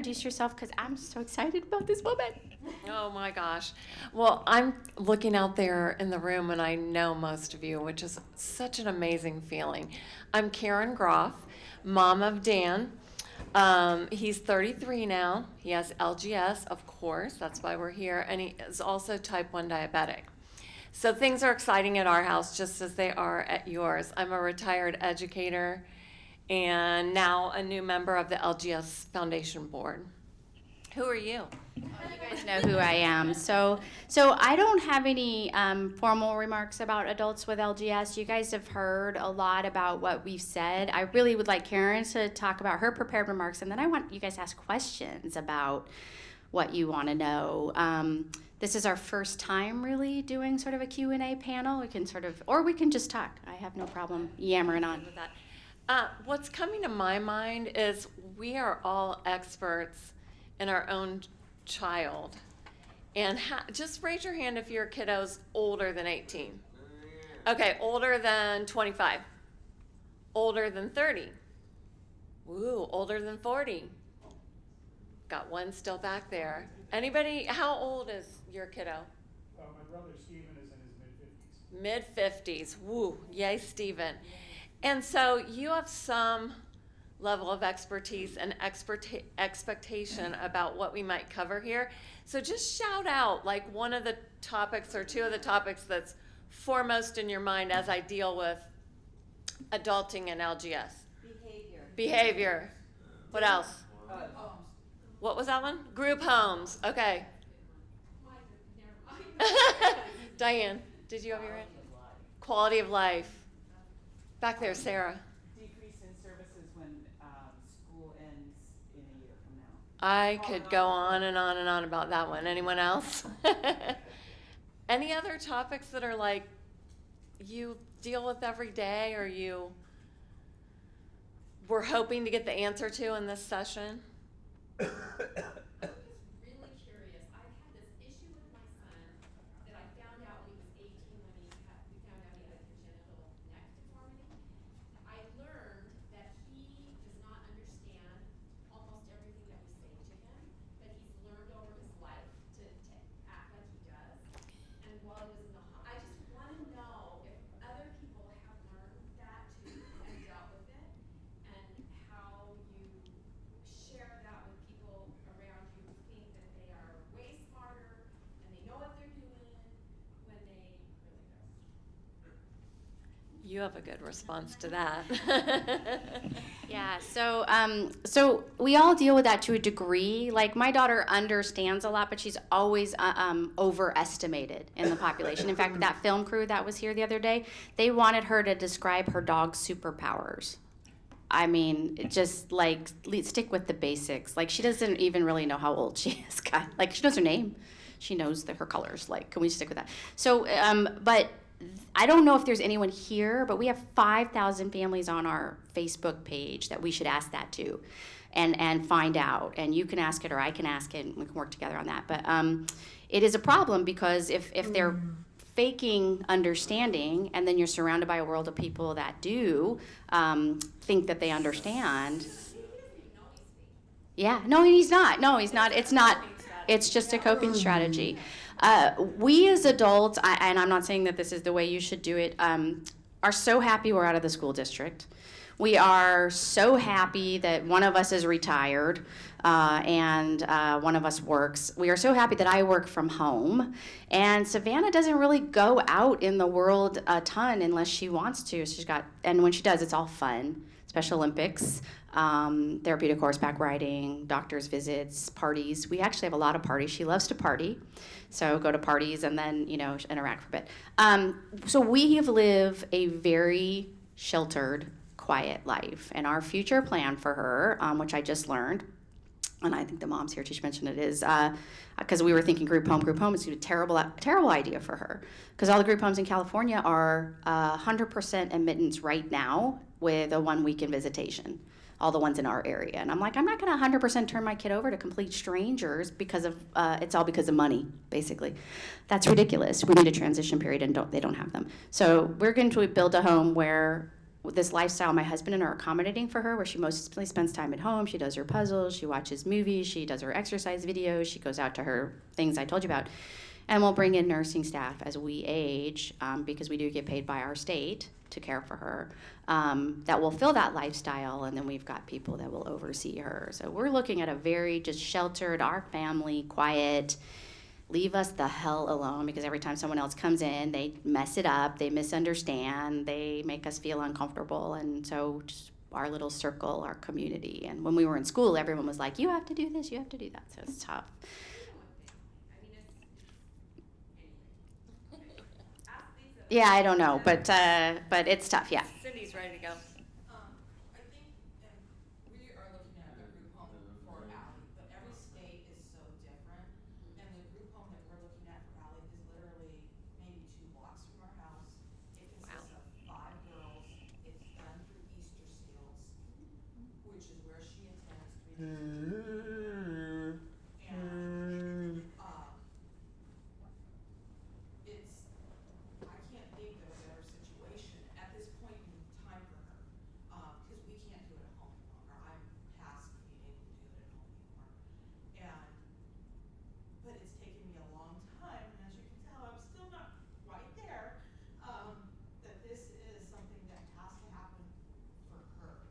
introduce yourself because I'm so excited about this woman. Oh my gosh. Well, I'm looking out there in the room and I know most of you, which is such an amazing feeling. I'm Karen Groff, mom of Dan. He's 33 now. He has LGS, of course, that's why we're here, and he is also type 1 diabetic. So things are exciting at our house just as they are at yours. I'm a retired educator and now a new member of the LGS Foundation Board. Who are you? You guys know who I am. So I don't have any formal remarks about adults with LGS. You guys have heard a lot about what we've said. I really would like Karen to talk about her prepared remarks, and then I want you guys to ask questions about what you want to know. This is our first time really doing sort of a Q&A panel. We can or we can just talk. I have no problem yammering on with that. What's coming to my mind is we are all experts in our own child. And just raise your hand if your kiddo's older than 18. Okay, older than 25. Older than 30. Woo, older than 40. Got one still back there. Anybody, how old is your kiddo? My brother Steven is in his mid-50s. Mid-50s. Woo, yay, Steven. And so you have some level of expertise and expectation about what we might cover here. So just shout out like one of the topics or two of the topics that's foremost in your mind as I deal with adulting and LGS. Behavior. What else? What was that one? Group homes. Okay. Diane, did you have your hand? Quality of life. Back there, Sarah. Decrease in services when school ends in a year from now. I could go on and on and on about that one. Anyone else? Any other topics that are like you deal with every day or you were hoping to get the answer to in this session? I was really curious. I've had this issue with my son that I found out when he was 18 when we found out he had a congenital neck deformity. I learned that he does not understand almost everything that we say to him, but he's learned over his life to act like he does. And while he was in the I just want to know if other people have learned that too and dealt with it, and how you share that with people around you who think that they are way smarter and they know what they're doing when they really don't. You have a good response to that. Yeah, so we all deal with that to a degree. Like my daughter understands a lot, but she's always overestimated in the population. In fact, that film crew that was here the other day, they wanted her to describe her dog's superpowers. I mean, just like stick with the basics. Like she doesn't even really know how old she is. Like she knows her name, she knows her colors. Like, can we stick with that? So, but I don't know if there's anyone here, but we have 5,000 families on our Facebook page that we should ask that to, and find out. And you can ask it, or I can ask it, and we can work together on that. But it is a problem because if they're faking understanding, and then you're surrounded by a world of people that do think that they understand. Yeah, no, he's not. No, he's not. It's not. It's just a coping strategy. We as adults, and I'm not saying that this is the way you should do it, are so happy we're out of the school district. We are so happy that one of us is retired and one of us works. We are so happy that I work from home. And Savannah doesn't really go out in the world a ton unless she wants to. And when she does, it's all fun. Special Olympics, therapeutic horseback riding, doctor's visits, parties. We actually have a lot of parties. She loves to party. So go to parties and then, interact for a bit. So we have lived a very sheltered, quiet life. And our future plan for her, which I just learned, and I think the moms here, Tish mentioned it, is because we were thinking group home is a terrible idea for her. Because all the group homes in California are 100% admittance right now with a 1 week in visitation. All the ones in our area. And I'm like, I'm not gonna 100% turn my kid over to complete strangers because of, it's all because of money, basically. That's ridiculous. We need a transition period and they don't have them. So we're going to build a home where this lifestyle my husband and I are accommodating for her, where she mostly spends time at home. She does her puzzles, she watches movies, she does her exercise videos, she goes out to her things I told you about. And we'll bring in nursing staff as we age, because we do get paid by our state to care for her, that will fill that lifestyle, and then we've got people that will oversee her. So we're looking at a very just sheltered, our family, quiet, leave us the hell alone, because every time someone else comes in, they mess it up, they misunderstand, they make us feel uncomfortable. And so just our little circle, our community. And when we were in school, everyone was like, you have to do this, you have to do that. So it's tough. Yeah, I don't know, but it's tough, yeah. Cindy's ready to go. I think, and we are looking at a group home for Ally, but every state is so different. And the group home that we're looking at for Ally is literally maybe 2 blocks from our house. It consists of 5 girls. It's done through Easter Seals, which is where she attends 3 days a week. And, it's, I can't think of a better situation at this point in time for her, because we can't do it at home any longer. I'm past being able to do it at home anymore. And, but it's taken me a long time, and as you can tell, I'm still not quite there, that this is something that has to happen for her.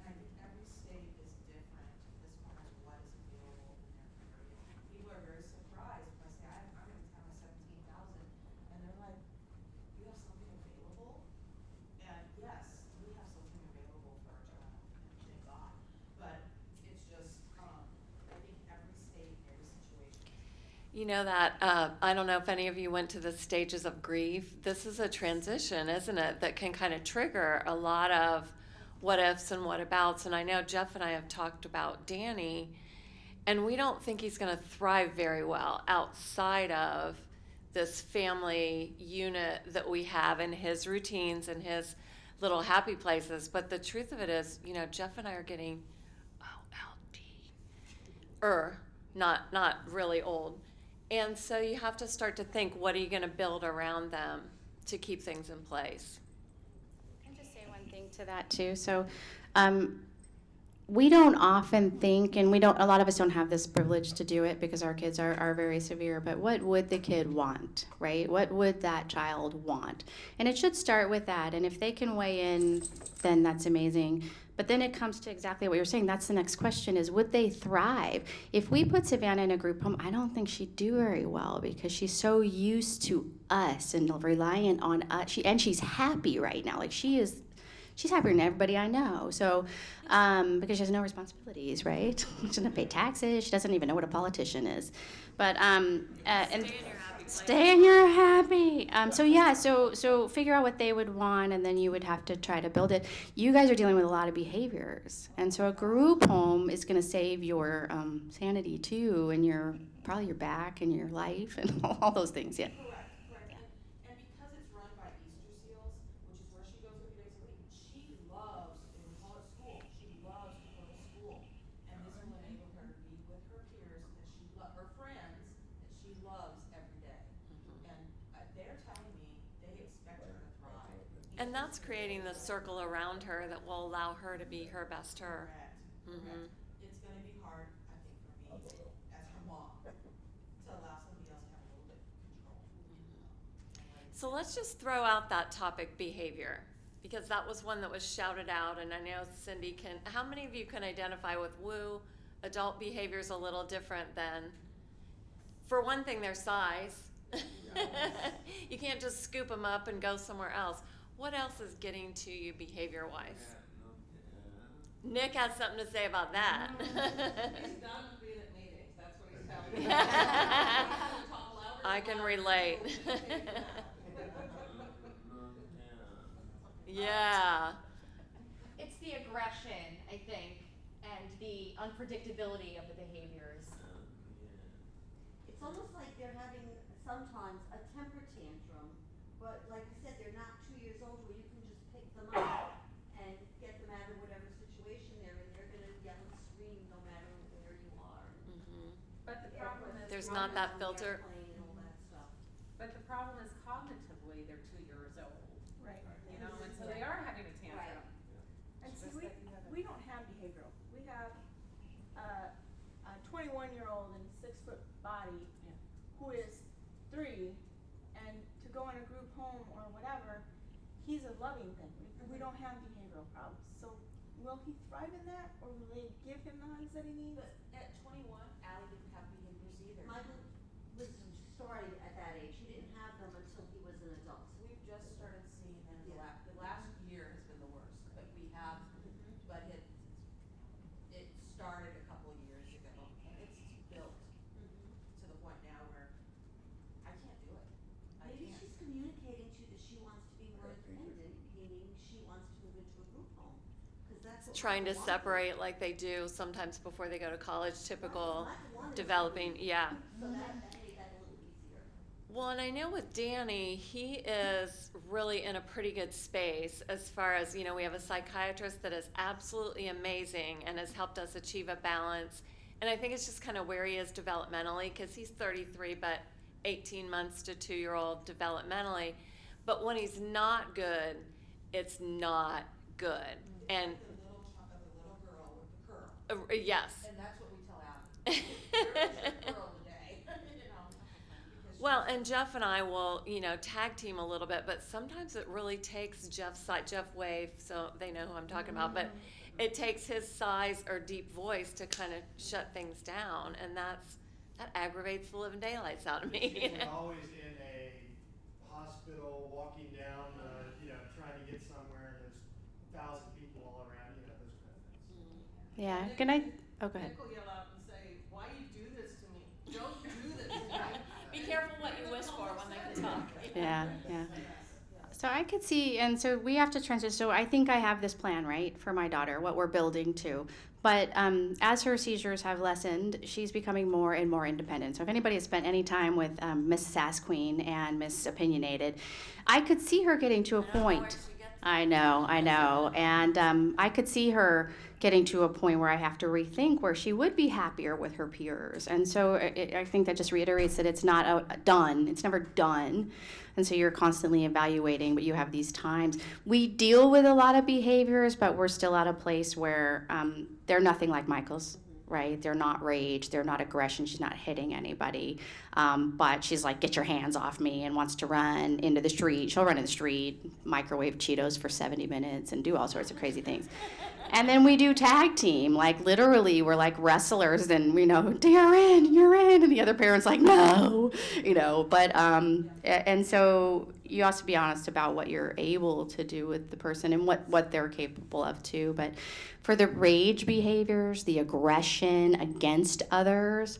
And I think every state is different as far as what is available in their area. People are very surprised when I say, I'm in a town of 17,000, and they're like, you have something available? And yes, we have something available for our child, and thank God. But it's just, I think every state, every situation. You know that, I don't know if any of you went to the stages of grief. This is a transition, isn't it, that can kind of trigger a lot of what ifs and what abouts. And I know Jeff and I have talked about Danny, and we don't think he's going to thrive very well outside of this family unit that we have and his routines and his little happy places. But the truth of it is, you know, Jeff and I are getting OLD, not really old. And so you have to start to think, what are you going to build around them to keep things in place? Can I just say one thing to that too? So, we don't often think, and a lot of us don't have this privilege to do it because our kids are very severe, but what would the kid want, right? What would that child want? And it should start with that. And if they can weigh in, then that's amazing. But then it comes to exactly what you're saying. That's the next question is, would they thrive? If we put Savannah in a group home, I don't think she'd do very well because she's so used to us and reliant on us. She's happy right now. Like she's happier than everybody I know. So, because she has no responsibilities, right? She doesn't pay taxes. She doesn't even know what a politician is. But stay in your happy. So figure out what they would want, and then you would have to try to build it. You guys are dealing with a lot of behaviors, and so a group home is going to save your sanity too, and probably your back and your life and all those things. Yeah. Correct. And because it's run by Easter Seals, which is where she goes 3 days a week, she loves, and we call it school, she loves to go to school. And this will enable her to be with her peers that her friends, that she loves every day. And they're telling me they expect her to thrive. And that's creating the circle around her that will allow her to be her best her. Correct. It's gonna be hard, I think, for me, as her mom, to allow somebody else to have a little bit of control. So let's just throw out that topic, behavior, because that was one that was shouted out, and I know Cindy can. How many of you can identify with woo? Adult behavior is a little different than, for one thing, their size. You can't just scoop them up and go somewhere else. What else is getting to you behavior-wise? Nick has something to say about that. He's done being at meetings, that's what he's telling me. I can relate. Yeah. It's the aggression, I think, and the unpredictability of the behaviors. It's almost like they're having sometimes a temper tantrum, but like I said, they're not 2 years old where you can just pick them up and get them out of whatever situation they're in. They're gonna yell and scream no matter where you are. But the problem is. There's not that filter. And all that stuff. But the problem is cognitively, they're 2 years old. Right. You know, and so they are having a tantrum. 1-year-old and 6-foot body who is 3, and to go in a group home or whatever, he's a loving thing. We don't have behavioral problems. So will he thrive in that, or will they give him the hugs that he needs? But at 21, Allie didn't have behaviors either. Michael was starting at that age. He didn't have them until he was an adult. We've just started seeing them Yeah. the last year has been the worst, but we have, but it started a couple of years ago, and it's built to the point now where I can't do it. I Maybe can't. she's communicating to you that she wants to be more independent, meaning she wants to move into a group home. 'Cause that's what Trying to Michael wanted. separate like they do sometimes before they go to college, typical Michael wanted to developing, leave. yeah. So that made that a little easier. Well, and I know with Danny, he is really in a pretty good space as far as, you know, we have a psychiatrist that is absolutely amazing and has helped us achieve a balance. And I think it's just kind of where he is developmentally, because he's 33, but 18 months to 2-year-old developmentally. But when he's not good, it's not good. And The little girl with the curl. yes. And that's what we tell Allie. Where is your curl today? You know, because Well, she's- and Jeff and I will, you know, tag team a little bit, but sometimes it really takes Jeff's side, Jeff Wave, so they know who I'm talking about, but it takes his size or deep voice to kind of shut things down, and that aggravates the living daylights out of me. She's always in a hospital, walking down, trying to get somewhere, and there's 1,000 people all around, those kind of things. Yeah, can I, oh, go ahead. Nick will yell out and say, "Why you do this to me? Don't do this to me." Be careful what you wish for when they can talk. Yeah, yeah. So I could see, and so we have to transition. So I think I have this plan, right, for my daughter, what we're building to. But as her seizures have lessened, she's becoming more and more independent. So if anybody has spent any time with Miss Sass Queen and Miss Opinionated, I could see her getting to a point. I know. And I could see her getting to a point where I have to rethink where she would be happier with her peers. And so I think that just reiterates that it's not done. It's never done. And so you're constantly evaluating, but you have these times. We deal with a lot of behaviors, but we're still at a place where they're nothing like Michael's. Right? They're not rage. They're not aggression. She's not hitting anybody. But she's like, get your hands off me, and wants to run into the street. She'll run in the street, microwave Cheetos for 70 minutes and do all sorts of crazy things. And then we do tag team. Like, literally, we're like wrestlers, and, you're in. And the other parent's like, no, But, and so you have to be honest about what you're able to do with the person and what they're capable of, too. But for the rage behaviors, the aggression against others,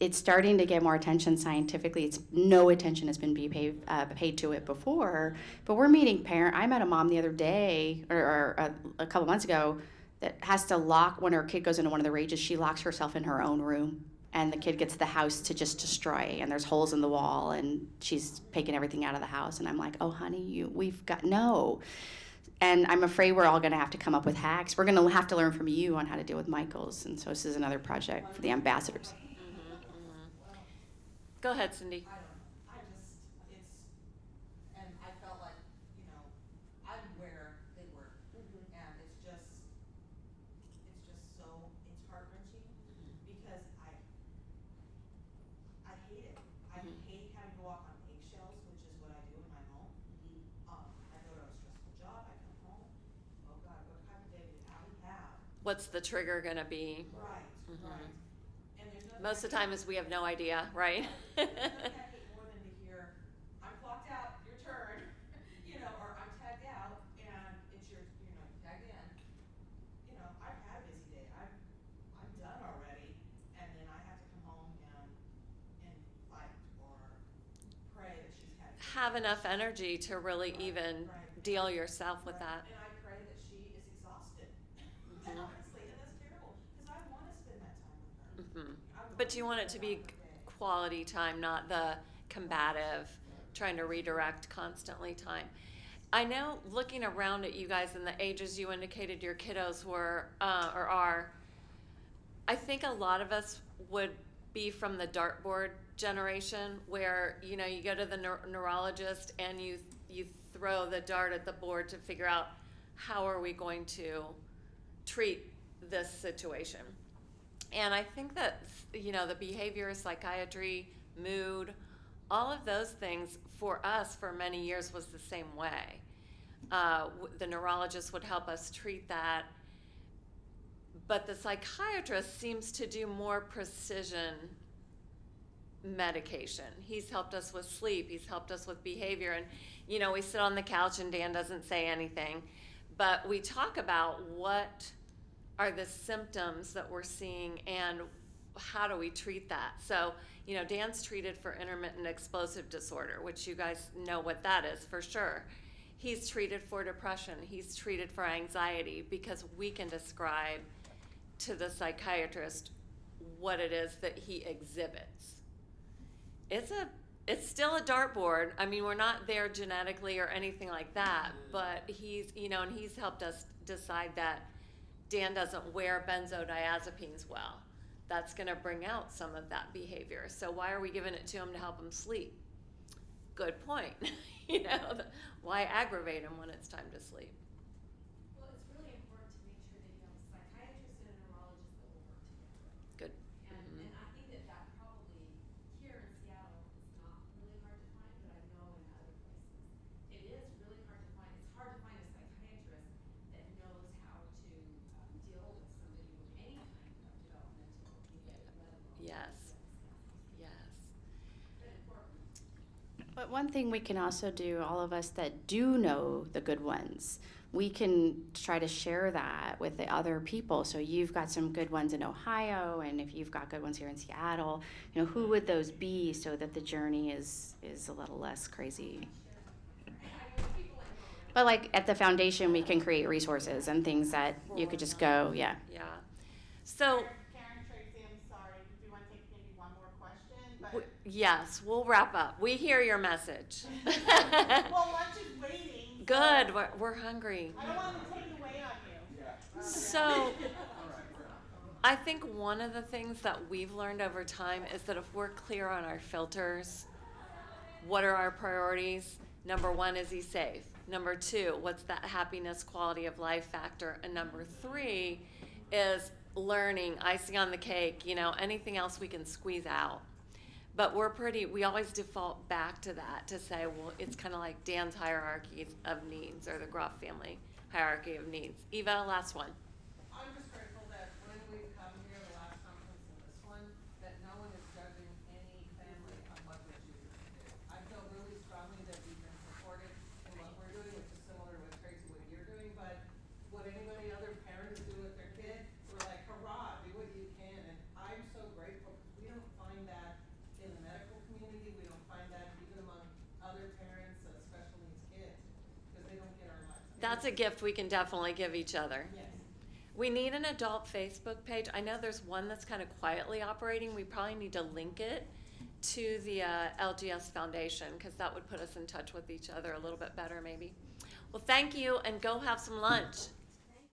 it's starting to get more attention scientifically. No attention has been paid to it before, but we're meeting I met a mom the other day, or a couple months ago, that has to lock, when her kid goes into one of the rages, she locks herself in her own room, and the kid gets the house to just destroy, and there's holes in the wall, and she's taking everything out of the house, and I'm like, oh, honey, no. And I'm afraid we're all going to have to come up with hacks. We're going to have to learn from you on how to deal with Michael's, and so this is another project for the ambassadors. Go ahead, Cindy. I don't know. And I felt like, I'm where they were. And it's heart-wrenching because I hate it. I hate having to walk on eggshells, which is what I do in my home. I go to a stressful job, I come home, oh God, what kind of day did Allie have? What's the trigger going to be? Right. And there's nothing Most of the time is we have no idea, right? There's nothing I hate more than to hear, I'm clocked out, your turn, or I'm tagged out, and it's you're not tagged in. I've had a busy day, I'm done already, and then I have to come home and fight or pray that she's had. Have enough energy to really even deal yourself with that. And I pray that she is exhausted, honestly, and that's terrible, because I want to spend that time with her. But you want it to be quality time, not the combative, trying to redirect constantly time. I know, looking around at you guys and the ages you indicated your kiddos were or are, I think a lot of us would be from the dartboard generation where, you go to the neurologist and you throw the dart at the board to figure out how are we going to treat this situation. And I think that, you know, the behavior, psychiatry, mood, all of those things for us for many years was the same way. The neurologist would help us treat that, but the psychiatrist seems to do more precision medication. He's helped us with sleep, he's helped us with behavior, and you know, we sit on the couch and Dan doesn't say anything, but we talk about what are the symptoms that we're seeing and how do we treat that. So, you know, Dan's treated for intermittent explosive disorder, which you guys know what that is for sure. He's treated for depression, he's treated for anxiety, because we can describe to the psychiatrist what it is that he exhibits. It's still a dartboard. I mean, we're not there genetically or anything like that, but he's, you know, and he's helped us decide that Dan doesn't wear benzodiazepines well. That's going to bring out some of that behavior. So why are we giving it to him to help him sleep? Good point. You know, why aggravate him when it's time to sleep? Well, it's really important to make sure that you have a psychiatrist and a neurologist that will work together. Good. And I think that that probably here in Seattle is not really hard to find, but I know in other places it is really hard to find. It's hard to find a psychiatrist that knows how to deal with somebody with any kind of developmental behavior, let alone Yes. Yes. but important. But one thing we can also do, all of us that do know the good ones, we can try to share that with the other people. So you've got some good ones in Ohio, and if you've got good ones here in Seattle, you know, who would those be so that the journey is a little less crazy? But like at the foundation, we can create resources and things that you could just go, yeah. Yeah. So, Karen, Tracy, I'm sorry, do you want to take maybe one more question? yes, we'll wrap up. We hear your message. Well, lunch is waiting. Good, we're hungry. I don't want to take away on you. So, I think one of the things that we've learned over time is that if we're clear on our filters, what are our priorities? Number one, is he safe? Number two, what's that happiness, quality of life factor? And number three is learning, icing on the cake, you know, anything else we can squeeze out. But we always default back to that to say, well, it's kind of like Dan's hierarchy of needs or the Groff family hierarchy of needs. Eva, last one. I'm just grateful that when we've come here, the last conference and this one, that no one is judging any family on what they're choosing to do. I feel really strongly that we've been supported in what we're doing, which is similar to what Tracy, what you're doing, but what anybody other parents do with their kid, we're like, hurrah, do what you can, and I'm so grateful, because we don't find that in the medical community, we don't find that even among other parents of special needs kids, because they don't get our lives. That's a gift we can definitely give each other. Yes. We need an adult Facebook page. I know there's one that's kind of quietly operating. We probably need to link it to the LGS Foundation, because that would put us in touch with each other a little bit better maybe. Well, thank you, and go have some lunch.